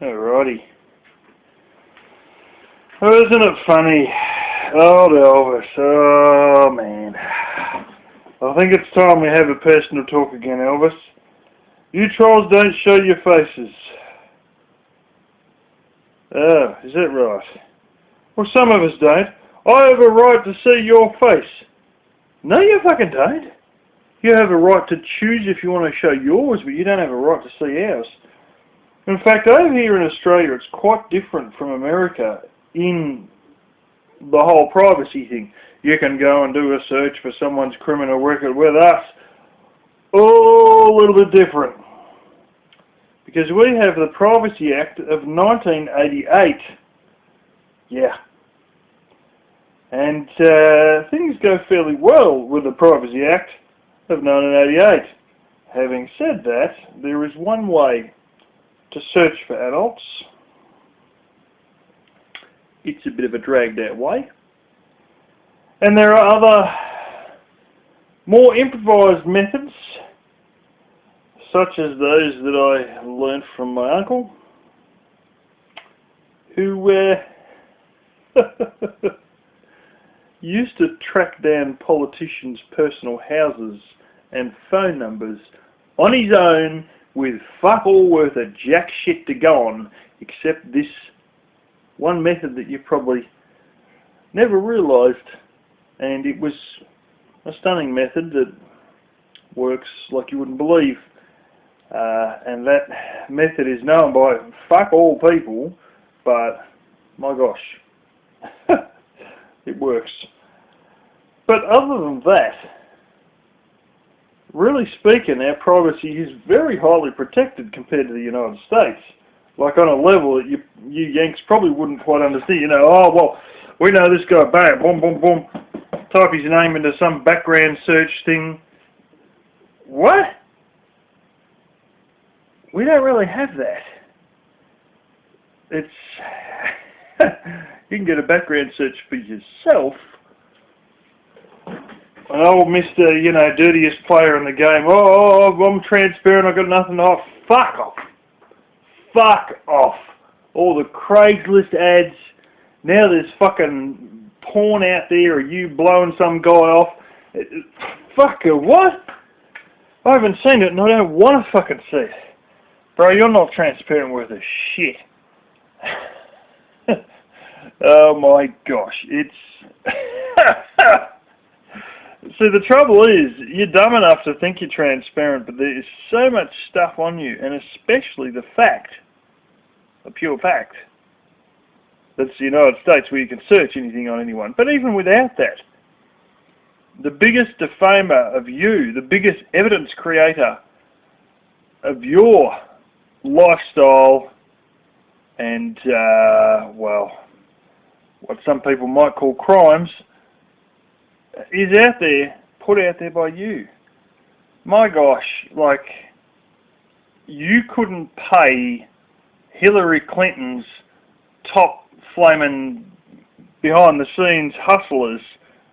Alrighty. Oh, isn't it funny? Oh, Elvis. Oh, man. I think it's time we have a personal talk again, Elvis. You trolls don't show your faces. Oh, is that right? Well, some of us don't. I have a right to see your face. No, you fucking don't. You have a right to choose if you want to show yours, but you don't have a right to see ours. In fact, over here in Australia, it's quite different from America in the whole privacy thing. You can go and do a search for someone's criminal record. With us, a little bit different. Because we have the Privacy Act of 1988. Yeah. And things go fairly well with the Privacy Act of 1988. Having said that, there is one way to search for adults. It's a bit of a dragged out way. And there are other more improvised methods, such as those that I learnt from my uncle, who used to track down politicians' personal houses and phone numbers on his own with fuck all worth of jack shit to go on, except this one method that you probably never realised, and it was a stunning method that works like you wouldn't believe. And that method is known by fuck all people, but my gosh, it works. But other than that, really speaking, our privacy is very highly protected compared to the United States. Like on a level that you Yanks probably wouldn't quite understand. You know, oh well, we know this guy, bang, boom, boom, boom, type his name into some background search thing. What? We don't really have that. It's you can get a background search for yourself. An old Mr. You know, dirtiest player in the game. Oh, I'm transparent. I've got nothing to hide. Fuck off. Fuck off. All the Craigslist ads. Now there's fucking porn out there of you blowing some guy off. Fucker, what? I haven't seen it and I don't want to fucking see it. Bro, you're not transparent worth a shit. Oh my gosh, it's... See, the trouble is, you're dumb enough to think you're transparent, but there is so much stuff on you, and especially the fact, the pure fact, that's the United States where you can search anything on anyone. But even without that, the biggest defamer of you, the biggest evidence creator of your lifestyle and, well, what some people might call crimes, is out there, put out there by you. My gosh, like, you couldn't pay Hillary Clinton's top flaming behind-the-scenes hustlers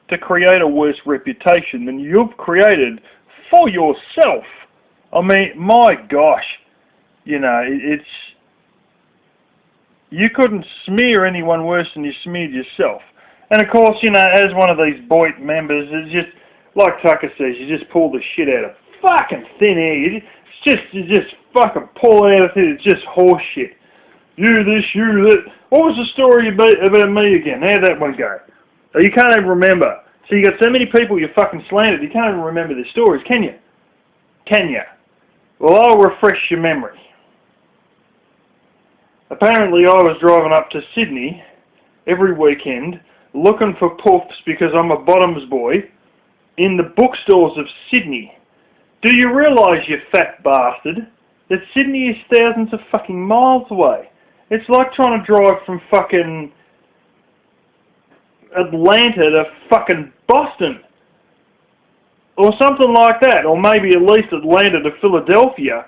to create a worse reputation than you've created for yourself. I mean, my gosh, you know, it's... You couldn't smear anyone worse than you smeared yourself. And of course, you know, as one of these Boyd members, it's just, like Tucker says, you just pull the shit out of fucking thin air. You just fucking pull it out of thin. It's just horse shit. You this, you that. What was the story about me again? How'd that one go? Oh, you can't even remember. So you got so many people you fucking slandered, you can't even remember their stories, can you? Can you? Well, I'll refresh your memory. Apparently, I was driving up to Sydney every weekend looking for puffs because I'm a bottoms boy in the bookstores of Sydney. Do you realise, you fat bastard, that Sydney is thousands of fucking miles away? It's like trying to drive from fucking Atlanta to fucking Boston. Or something like that. Or maybe at least Atlanta to Philadelphia.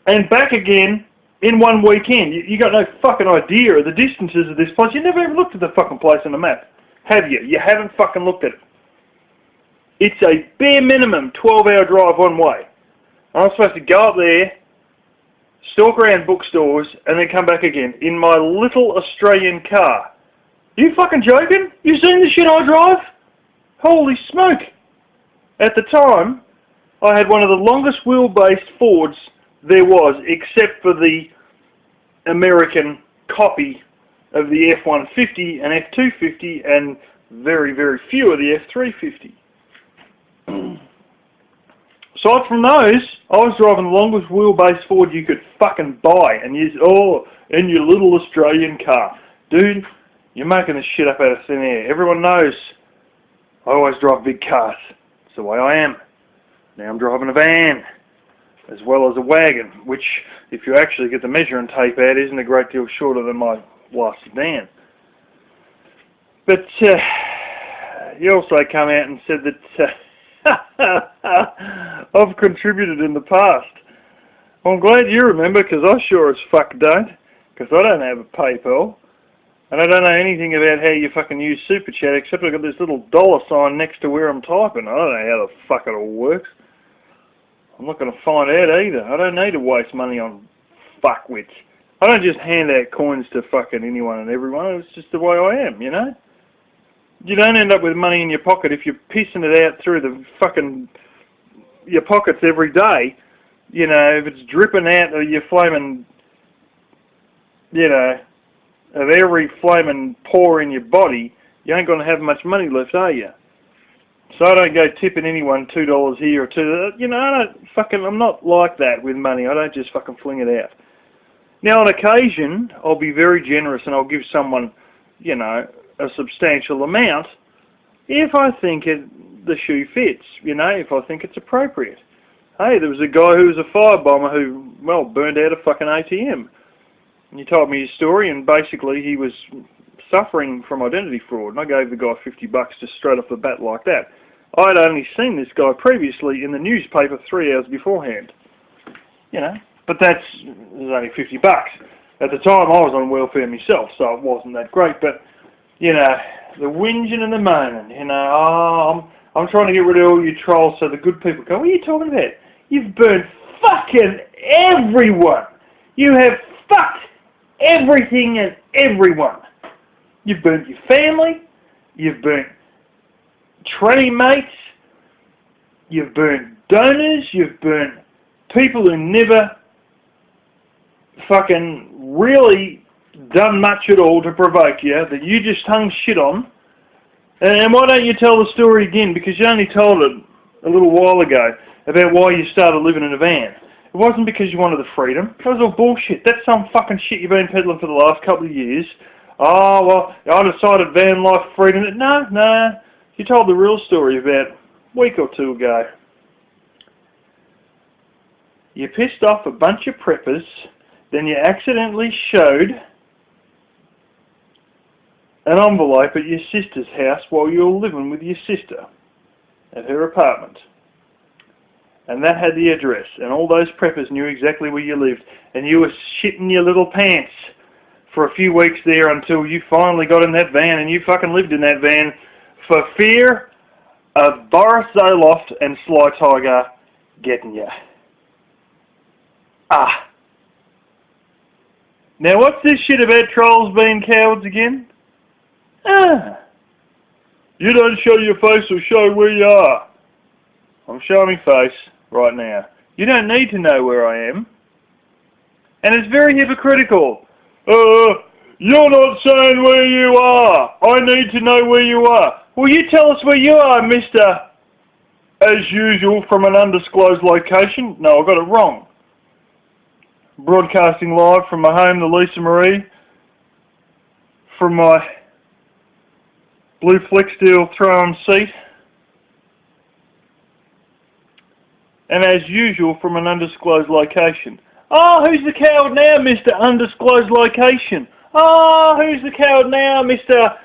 And back again in one weekend. You got no fucking idea of the distances of this place. You never even looked at the fucking place on the map. Have you? You haven't fucking looked at it. It's a bare minimum 12-hour drive one way. I'm supposed to go up there stalk around bookstores, and then come back again in my little Australian car. You fucking joking? You seen the shit I drive? Holy smoke! At the time, I had one of the longest wheelbase Fords there was, except for the American copy of the F-150 and F-250, and very, very few of the F-350. Aside from those, I was driving the longest wheelbase Ford you could fucking buy, and in your little Australian car. Dude, you're making this shit up out of thin air. Everyone knows I always drive big cars. It's the way I am. Now I'm driving a van, as well as a wagon, which, if you actually get the measuring tape out, isn't a great deal shorter than my last sedan. But he also came out and said that I've contributed in the past. Well, I'm glad you remember, because I sure as fuck don't, because I don't have a PayPal, and I don't know anything about how you fucking use Super Chat, except I've got this little dollar sign next to where I'm typing. I don't know how the fuck it all works. I'm not going to find out either. I don't need to waste money on fuckwits. I don't just hand out coins to fucking anyone and everyone. It's just the way I am, you know? You don't end up with money in your pocket if you're pissing it out through the fucking your pockets every day. You know, if it's dripping out of your flaming, you know, of every flaming pore in your body, you ain't going to have much money left, are you? So I don't go tipping anyone $2 here or $2. You know, I'm not like that with money. I don't just fucking fling it out. Now, on occasion, I'll be very generous and I'll give someone, you know, a substantial amount if I think the shoe fits, you know, if I think it's appropriate. Hey, there was a guy who was a firebomber who, well, burned out a fucking ATM. And he told me his story, and basically he was suffering from identity fraud, and I gave the guy $50 just straight off the bat like that. I'd only seen this guy previously in the newspaper 3 hours beforehand. You know, but it was only $50. At the time I was on welfare myself, so it wasn't that great, but you know, the whinging and the moaning, you know, oh, I'm trying to get rid of all you trolls so the good people go, what are you talking about? You've burned fucking everyone. You have fucked everything and everyone. You've burnt your family, you've burnt trainee mates, you've burnt donors, you've burnt people who never fucking really done much at all to provoke you, that you just hung shit on. And why don't you tell the story again? Because you only told it a little while ago about why you started living in a van. It wasn't because you wanted the freedom. That was all bullshit. That's some fucking shit you've been peddling for the last couple of years. Oh, well, I decided van life freedom. No. You told the real story about a week or two ago. You pissed off a bunch of preppers, then you accidentally showed an envelope at your sister's house while you were living with your sister at her apartment. And that had the address, and all those preppers knew exactly where you lived, and you were shitting your little pants for a few weeks there until you finally got in that van, and you fucking lived in that van for fear of Boris Zoloft and Sly Tiger getting you. Ah. Now what's this shit about trolls being cowards again? You don't show your face or show where you are. I'm showing my face right now. You don't need to know where I am. And it's very hypocritical. You're not saying where you are. I need to know where you are. Well, you tell us where you are, Mr. As usual, from an undisclosed location. No, I got it wrong. Broadcasting live from my home, the Lisa Marie, from my blue flex steel throne seat, and as usual from an undisclosed location. Oh, who's the coward now, Mr. Undisclosed Location? Oh, who's the coward now, Mr.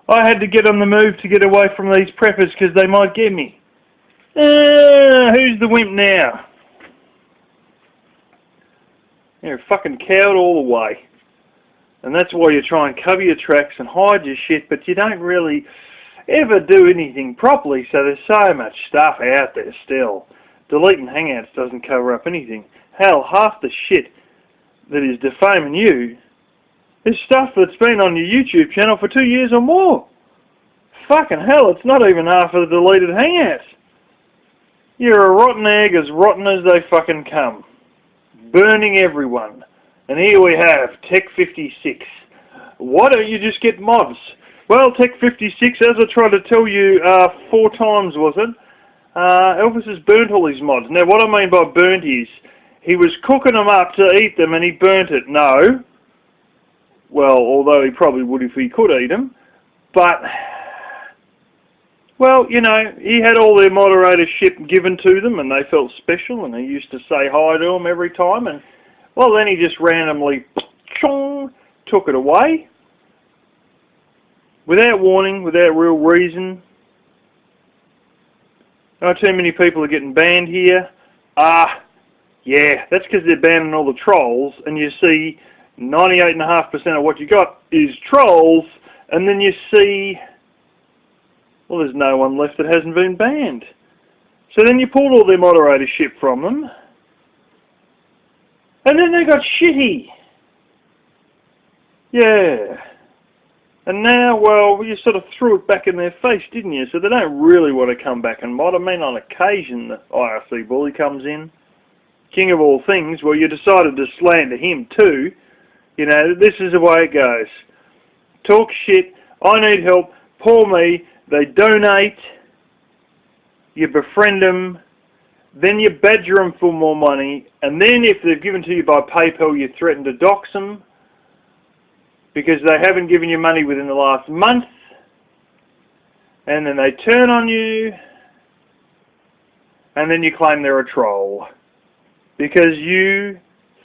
I had to get on the move to get away from these preppers because they might get me. Who's the wimp now? You're a fucking coward all the way. And that's why you try and cover your tracks and hide your shit, but you don't really ever do anything properly, so there's so much stuff out there still. Deleting Hangouts doesn't cover up anything. Hell, half the shit that is defaming you is stuff that's been on your YouTube channel for 2 years or more. Fucking hell, it's not even half of the deleted hangouts. You're a rotten egg, as rotten as they fucking come. Burning everyone. And here we have Tech56. Why don't you just get mods? Well, Tech56, as I tried to tell you 4 times, was it? Elbos has burnt all his mods. Now, what I mean by burnt is, he was cooking them up to eat them and he burnt it. No. Well, although he probably would if he could eat them. But, well, you know, he had all their moderatorship given to them and they felt special and he used to say hi to them every time. And, well, then he just randomly took it away. Without warning, without real reason. Not too many people are getting banned here. Yeah, that's because they're banning all the trolls, and you see 98.5% of what you got is trolls, and then you see, well, there's no one left that hasn't been banned. So then you pulled all their moderatorship from them, and then they got shitty. Yeah. And now, well, you sort of threw it back in their face, didn't you? So they don't really want to come back and mod. I mean, on occasion, the IRC bully comes in. King of all things. Well, you decided to slander him too. You know, this is the way it goes. Talk shit. I need help. Poor me. They donate. You befriend them. Then you badger them for more money. And then if they've given to you by PayPal, you threaten to dox them. Because they haven't given you money within the last month, and then they turn on you, and then you claim they're a troll. Because you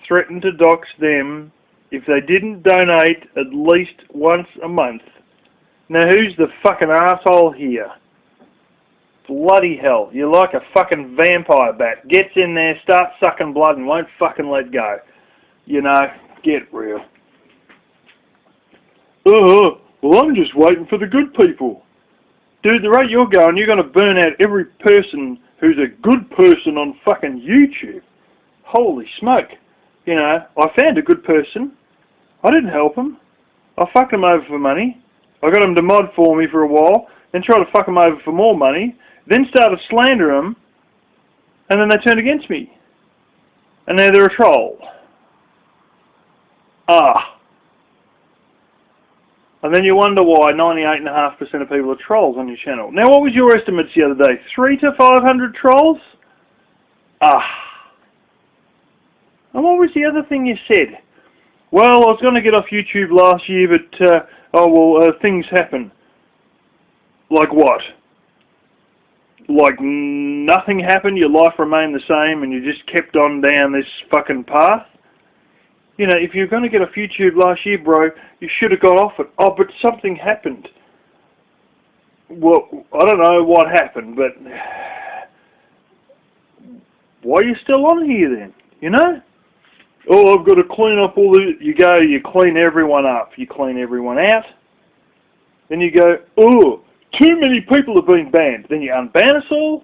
threatened to dox them if they didn't donate at least once a month. Now who's the fucking asshole here? Bloody hell, you're like a fucking vampire bat. Gets in there, starts sucking blood and won't fucking let go. You know, get real. Well, I'm just waiting for the good people. Dude, the rate you're going to burn out every person who's a good person on fucking YouTube. Holy smoke. You know, I found a good person. I didn't help him. I fucked him over for money. I got him to mod for me for a while, then tried to fuck him over for more money, then started slandering him, and then they turned against me. And now they're a troll. And then you wonder why 98.5% of people are trolls on your channel. Now, what was your estimates the other day? 300 to 500 trolls? And what was the other thing you said? Well, I was going to get off YouTube last year, but, things happen. Like what? Like nothing happened, your life remained the same, and you just kept on down this fucking path? You know, if you're going to get off YouTube last year, bro, you should have got off it. Oh, but something happened. Well, I don't know what happened, but why are you still on here then? You know? Oh, I've got to clean up all the... You clean everyone up. You clean everyone out. Then you go, oh, too many people have been banned. Then you unban us all.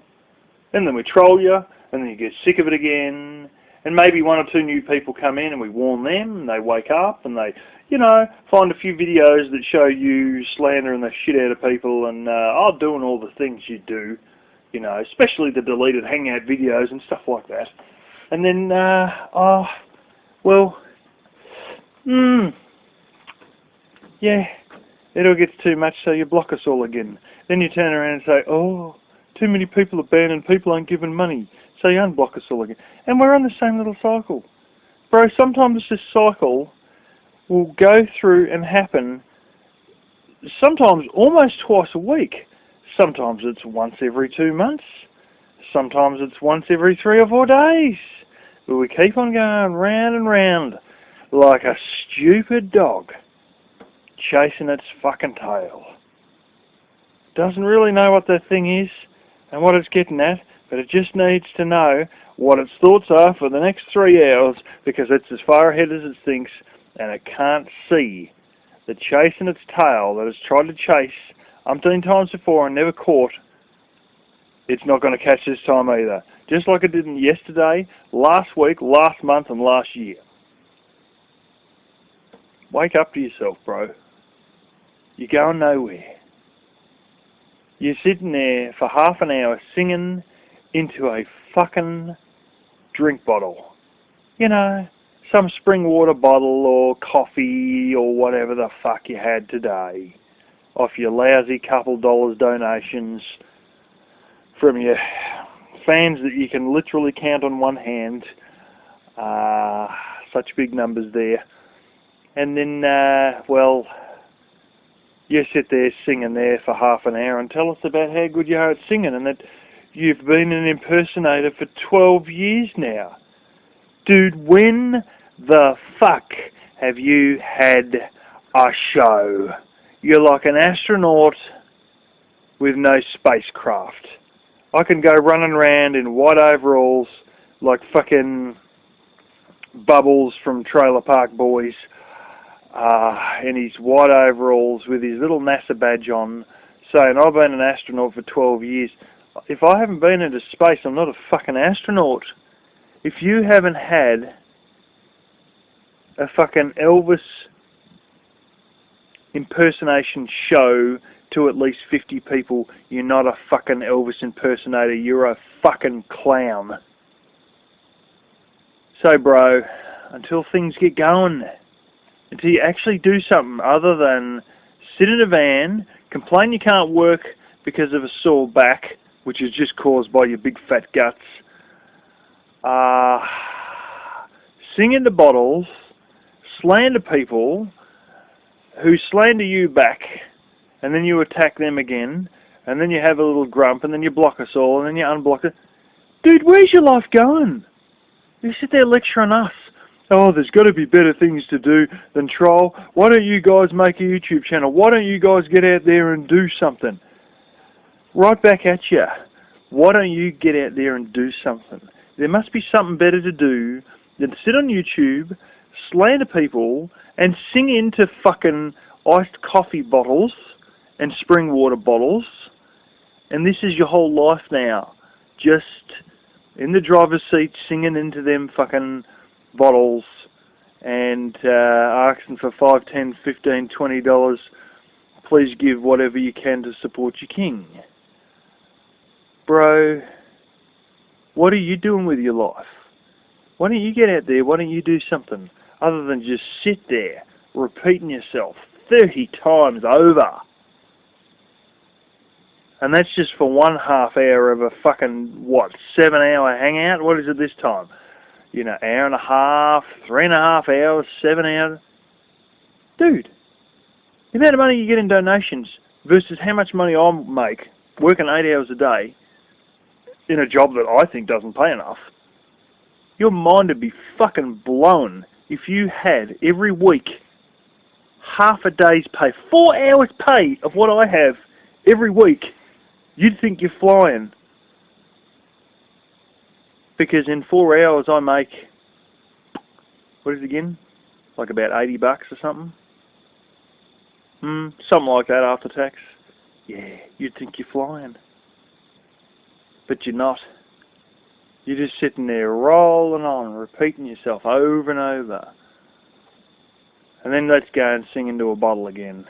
And then we troll you. And then you get sick of it again. And maybe 1 or 2 new people come in and we warn them and they wake up and they, you know, find a few videos that show you slandering the shit out of people and doing all the things you do, you know, especially the deleted hangout videos and stuff like that. And then, yeah, it all gets too much, so you block us all again. Then you turn around and say, oh, too many people are banned and people aren't given money. So you unblock us all again. And we're on the same little cycle. Bro, sometimes this cycle will go through and happen sometimes almost twice a week. Sometimes it's once every 2 months. Sometimes it's once every 3 or 4 days. But we keep on going round and round like a stupid dog chasing its fucking tail. Doesn't really know what that thing is and what it's getting at, but it just needs to know what its thoughts are for the next 3 hours because it's as far ahead as it thinks and it can't see that chasing its tail that it's tried to chase umpteen times before and never caught, it's not going to catch this time either. Just like it didn't yesterday, last week, last month and last year. Wake up to yourself, bro. You're going nowhere. You're sitting there for half an hour singing into a fucking drink bottle. You know, some spring water bottle or coffee or whatever the fuck you had today off your lousy couple dollars donations from your fans that you can literally count on one hand. Such big numbers there. And then, well, you sit there singing there for half an hour and tell us about how good you are at singing and that you've been an impersonator for 12 years now. Dude, when the fuck have you had a show? You're like an astronaut with no spacecraft. I can go running around in white overalls like fucking Bubbles from Trailer Park Boys in his white overalls with his little NASA badge on, saying, I've been an astronaut for 12 years. If I haven't been into space, I'm not a fucking astronaut. If you haven't had a fucking Elvis impersonation show to at least 50 people, you're not a fucking Elvis impersonator, you're a fucking clown. So bro, until things get going, until you actually do something other than sit in a van, complain you can't work because of a sore back, which is just caused by your big fat guts, sing into bottles, slander people who slander you back, and then you attack them again, and then you have a little grump, and then you block us all, and then you unblock it. Dude, where's your life going? You sit there lecturing us. Oh, there's got to be better things to do than troll. Why don't you guys make a YouTube channel? Why don't you guys get out there and do something? Right back at you. Why don't you get out there and do something? There must be something better to do than sit on YouTube, slander people, and sing into fucking iced coffee bottles and spring water bottles. And this is your whole life now. Just in the driver's seat singing into them fucking bottles and asking for $5, $10, $15, $20. Please give whatever you can to support your king. Bro, what are you doing with your life? Why don't you get out there? Why don't you do something other than just sit there repeating yourself 30 times over? And that's just for 1/2 hour of a fucking, what, 7-hour hangout? What is it this time? You know, hour and a half, 3.5 hours, 7 hours. Dude, the amount of money you get in donations versus how much money I make working 8 hours a day in a job that I think doesn't pay enough, your mind would be fucking blown if you had every week half a day's pay, 4 hours pay of what I have every week. You'd think you're flying. Because in 4 hours I make, what is it again? Like about $80 or something? Something like that after tax. Yeah, you'd think you're flying. But you're not. You're just sitting there rolling on, repeating yourself over and over. And then let's go and sing into a bottle again.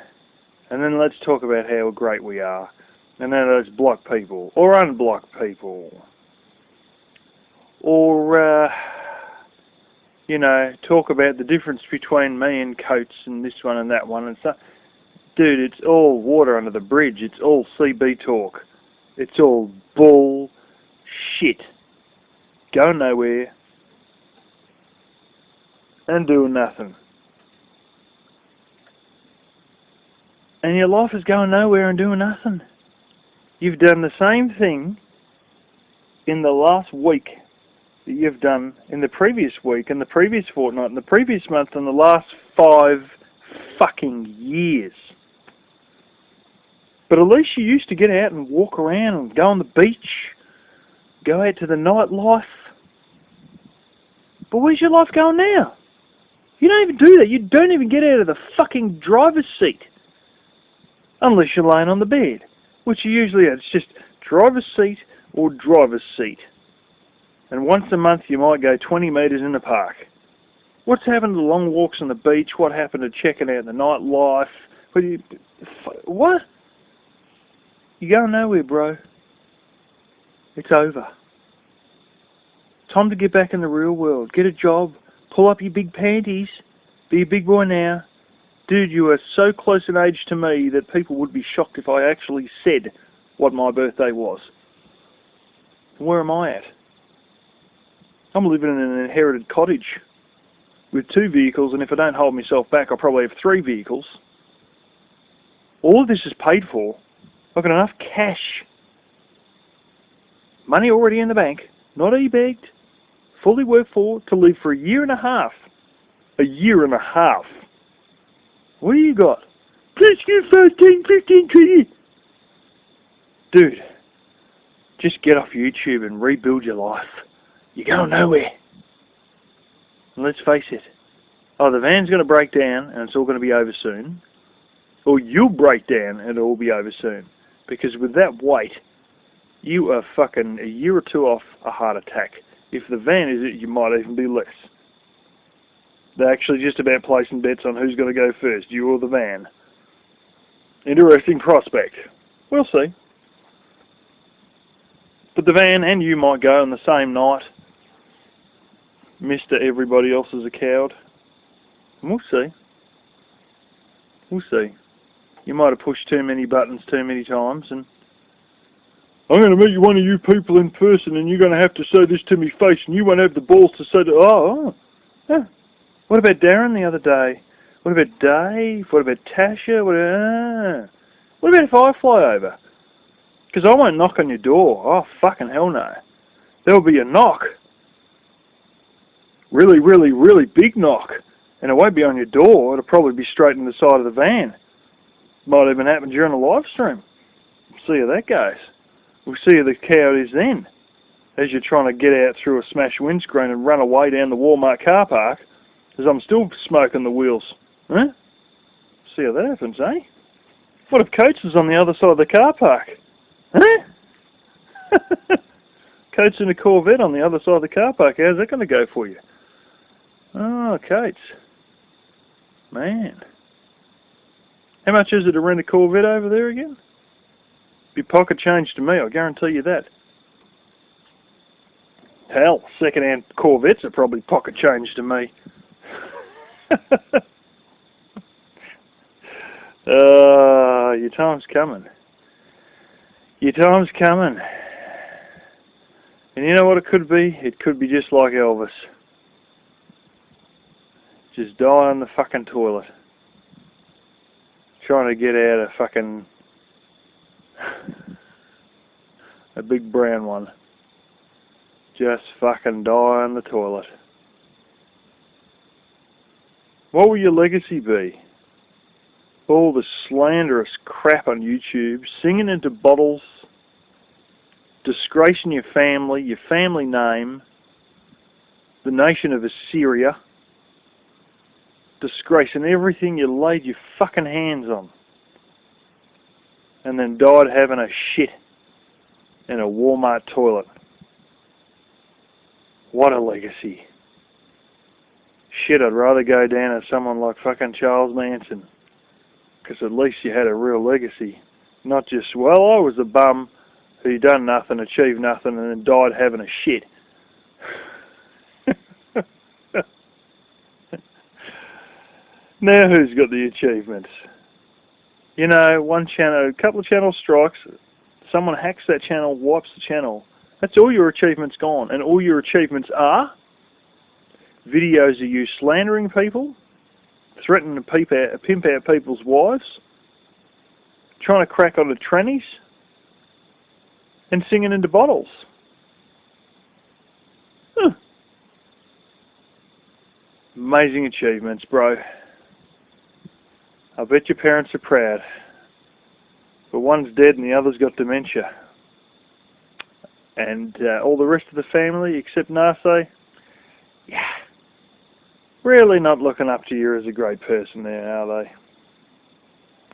And then let's talk about how great we are. And then let's block people, or unblock people. Or, you know, talk about the difference between me and Coates and this one and that one and stuff. Dude, it's all water under the bridge. It's all CB talk. It's all bullshit. Going nowhere and doing nothing. And your life is going nowhere and doing nothing. You've done the same thing in the last week that you've done in the previous week, and the previous fortnight, and the previous month, and the last 5 fucking years. But at least you used to get out and walk around and go on the beach, go out to the nightlife. But where's your life going now? You don't even do that. You don't even get out of the fucking driver's seat. Unless you're laying on the bed, which you usually are. It's just driver's seat or driver's seat. And once a month you might go 20 metres in the park. What's happened to the long walks on the beach? What happened to checking out the nightlife? What? You going nowhere, bro. It's over. Time to get back in the real world. Get a job. Pull up your big panties. Be a big boy now. Dude, you are so close in age to me that people would be shocked if I actually said what my birthday was. Where am I at? I'm living in an inherited cottage with 2 vehicles, and if I don't hold myself back, I'll probably have 3 vehicles. All of this is paid for. I've got enough cash. Money already in the bank, not e-bagged, fully worked for, to live for a year and a half. A year and a half. What do you got? Let's get 15, 20. Dude, just get off YouTube and rebuild your life. You're going nowhere. And let's face it. Oh, the van's going to break down and it's all going to be over soon. Or you'll break down and it'll all be over soon. Because with that weight, you are fucking a year or 2 off a heart attack. If the van is it, you might even be less. They're actually just about placing bets on who's going to go first, you or the van. Interesting prospect. We'll see. But the van and you might go on the same night. Mr. Everybody else is a coward. And we'll see. We'll see. You might have pushed too many buttons too many times, and I'm going to meet one of you people in person, and you're going to have to say this to me face, and you won't have the balls to say that. Yeah. What about Darren the other day? What about Dave? What about Tasha? What about if I fly over? Because I won't knock on your door. Oh, fucking hell no. There'll be a knock. Really, really, really big knock. And it won't be on your door. It'll probably be straight in the side of the van. Might even happen during a live stream. See how that goes. We'll see how the cow is then. As you're trying to get out through a smashed windscreen and run away down the Walmart car park. Because I'm still smoking the wheels. Huh? See how that happens, eh? What if Coates is on the other side of the car park? Huh? Coates in a Corvette on the other side of the car park. How's that going to go for you? Oh, Coates. Man. How much is it to rent a Corvette over there again? Be pocket change to me, I guarantee you that. Hell, second-hand Corvettes are probably pocket change to me. Your time's coming. Your time's coming. And you know what it could be? It could be just like Elvis. Just die on the fucking toilet. Trying to get out a fucking... a big brown one. Just fucking die on the toilet. What will your legacy be? All the slanderous crap on YouTube, singing into bottles, disgracing your family name, the nation of Assyria, disgracing everything you laid your fucking hands on, and then died having a shit in a Walmart toilet. What a legacy. Shit, I'd rather go down as someone like fucking Charles Manson. Because at least you had a real legacy. Not just, well, I was a bum who done nothing, achieved nothing, and then died having a shit. Now who's got the achievements? You know, one channel, a couple of channel strikes, someone hacks that channel, wipes the channel. That's all your achievements gone. And all your achievements are videos of you slandering people, threatening to pimp out people's wives, trying to crack on the trannies, and singing into bottles. Huh. Amazing achievements, bro. I bet your parents are proud. But one's dead and the other's got dementia. And all the rest of the family, except Narse, yeah, really not looking up to you as a great person there, are they?